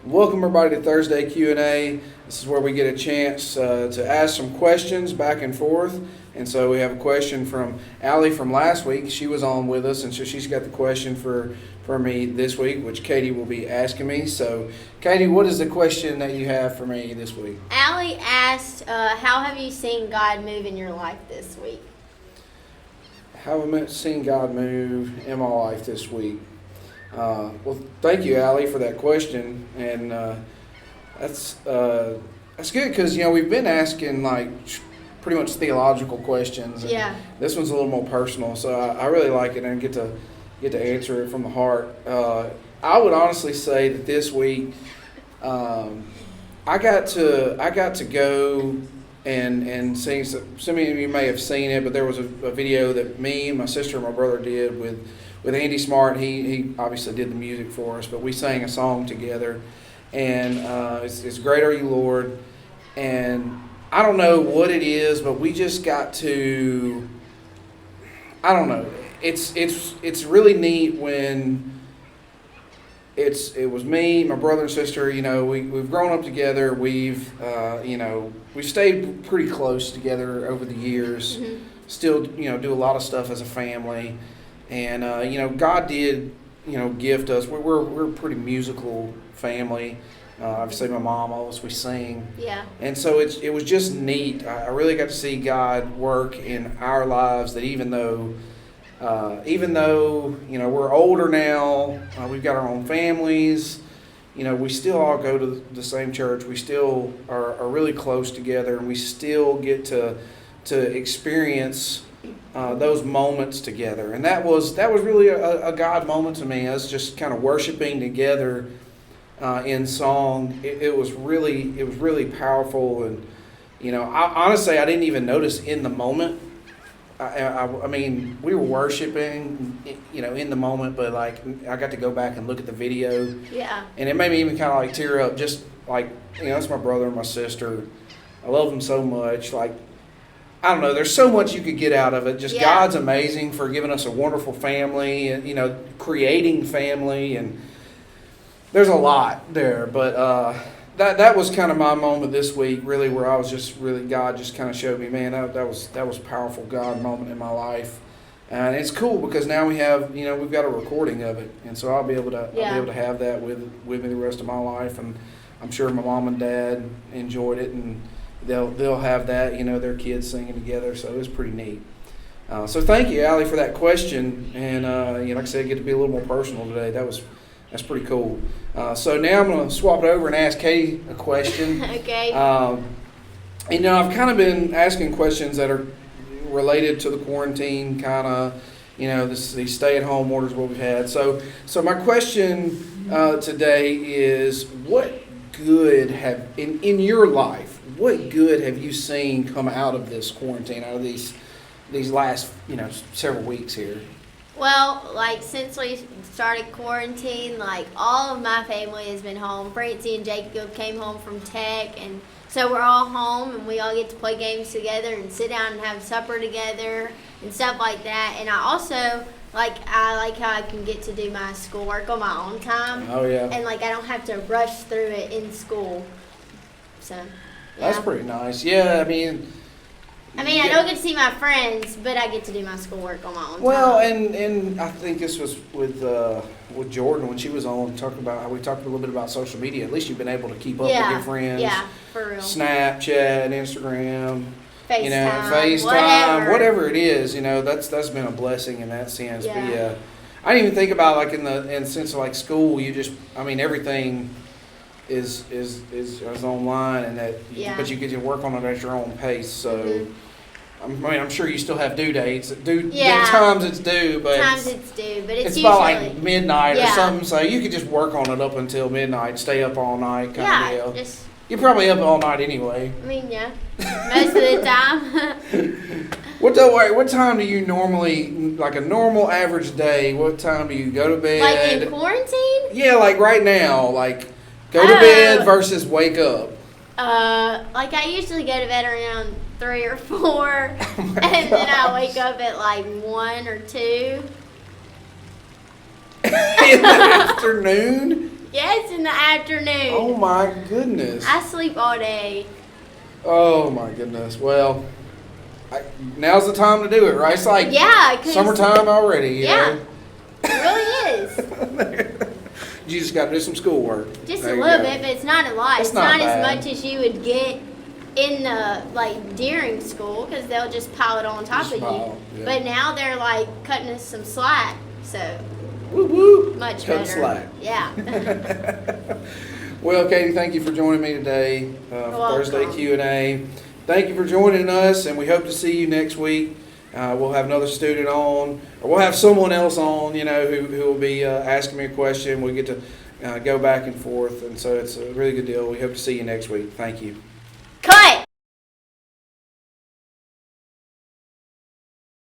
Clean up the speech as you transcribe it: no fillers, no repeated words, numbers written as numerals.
Welcome everybody to Thursday Q&A. This is where we get a chance to ask some questions back and forth. And so we have a question from Allie from last week. She was on with us, and so she's got the question for me this week, which Katie will be asking me. So, Katie, what is the question that you have for me this week? Allie asked, how have you seen God move in your life this week? How have I seen God move in my life this week? Well, thank you, Allie, for that question, and that's good because we've been asking pretty much theological questions. And Yeah. This one's a little more personal, so I really like it and get to answer it from the heart. I would honestly say that this week, I got to go and sing. Some of you may have seen it, but there was a video that me, my sister, and my brother did with Andy Smart. He obviously did the music for us, but we sang a song together, and it's Great Are You, Lord. And I don't know what it is, but we just got to, I don't know. It's really neat when it was me, my brother and sister. We've grown up together. We've stayed pretty close together over the years. Mm-hmm. Still do a lot of stuff as a family. And God did gift us. We're a pretty musical family. Obviously, my mom, all of us, we sing. Yeah. And so it was just neat. I really got to see God work in our lives. That even though we're older now, we've got our own families. We still all go to the same church. We still are really close together, and we still get to experience those moments together. And that was really a God moment to me. Us just kind of worshiping together in song. It was really powerful. And honestly, I didn't even notice in the moment. I mean, we were worshiping, in the moment, but I got to go back and look at the video. Yeah. And it made me even kind of tear up. Just that's my brother and my sister. I love them so much. I don't know. There's so much you could get out of it. Just Yeah. God's amazing for giving us a wonderful family, and creating family, and there's a lot there. But that was kind of my moment this week, really, where I was just really, God just kind of showed me, man, that was a powerful God moment in my life. And it's cool because now we have, we've got a recording of it, and so I'll be able to have that with me the rest of my life. And I'm sure my mom and dad enjoyed it, and they'll have that, their kids singing together. So it was pretty neat. So thank you, Allie, for that question. And like I said, get to be a little more personal today. That's pretty cool. So now I'm going to swap it over and ask Katie a question. Okay. I've kind of been asking questions that are related to the quarantine, kind of, these stay-at-home orders what we've had. So my question today is, what good in your life? What good have you seen come out of this quarantine? Out of these last several weeks here? Well, since we started quarantine, all of my family has been home. Francie and Jacob came home from tech, and so we're all home, and we all get to play games together and sit down and have supper together and stuff like that. And I also I like how I can get to do my schoolwork on my own time. Oh yeah. And I don't have to rush through it in school. So yeah. That's pretty nice. Yeah, I mean, I don't get to see my friends, but I get to do my schoolwork on my own well, time. and I think this was with Jordan when she was on, talking about how we talked a little bit about social media. At least you've been able to keep up with your friends. Yeah, for real. Snapchat, FaceTime, Instagram, FaceTime, whatever it is. That's been a blessing in that sense. Yeah. But yeah, I didn't even think about in the sense of school. You just, everything is online, and but you get to work on it at your own pace. So I'm sure you still have due dates. Times it's due, but it's usually about midnight or Yeah. something. So you could just work on it up until midnight, stay up all night, kind of deal. Just You're probably up all night anyway. yeah, most of the time. What time do you normally, a normal average day? What time do you go to bed? In quarantine? Yeah, right now, go to bed versus wake up. I usually go to bed around 3 or 4, and then I wake up at 1 or 2. In the afternoon? Yes, in the afternoon. Oh my goodness. I sleep all day. Oh my goodness. Well, now's the time to do it, right? It's like Yeah, 'cause- summertime already. You Yeah. know? It really is. You just got to do some schoolwork. Just There a you little go. bit, but it's not a lot. It's It's not not as bad. much as you would get in the like during school because they'll just pile it on top Just of pile, you. yeah. But now they're like cutting us some slack, so Woo woo. much Cut better. slack. Yeah. Well, Katie, thank you for joining me today for welcome. Thursday Q&A. Thank you for joining us, and we hope to see you next week. We'll have another student on, or we'll have someone else on, who will be asking me a question. We'll get to go back and forth, and so it's a really good deal. We hope to see you next week. Thank you.